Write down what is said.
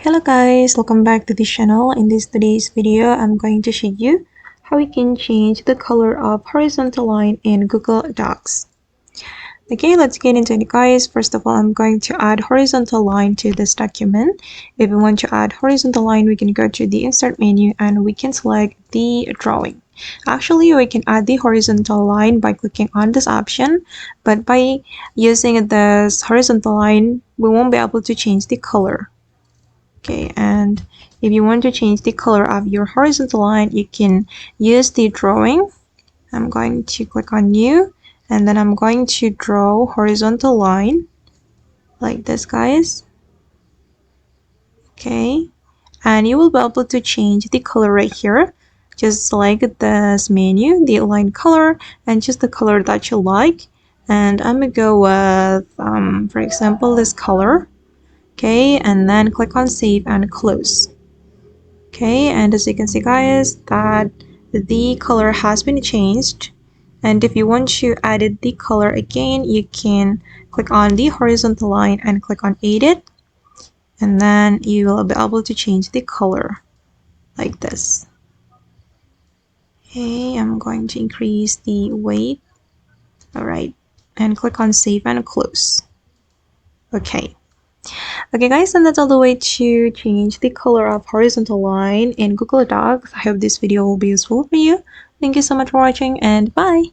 Hello guys, welcome back to this channel. In today's video, I'm going to show you how we can change the color of horizontal line in Google Docs. Okay, let's get into it guys. First of all, I'm going to add horizontal line to this document. If we want to add horizontal line, we can go to the insert menu and we can select the drawing. Actually, we can add the horizontal line by clicking on this option, but by using this horizontal line, we won't be able to change the color. Okay, and if you want to change the color of your horizontal line, you can use the drawing. I'm going to click on new, and then I'm going to draw horizontal line like this guys. Okay, and you will be able to change the color right here. Just select this menu, the align color, and choose the color that you like. And I'm gonna go with for example, this color. Okay, and then click on save and close. Okay, and as you can see guys, that the color has been changed. And if you want to edit the color again, you can click on the horizontal line and click on edit, and then you will be able to change the color like this. Okay, I'm going to increase the weight. All right, and click on save and close. Okay guys, and that's all the way to change the color of horizontal line in Google Docs. I hope this video will be useful for you. Thank you so much for watching, and bye.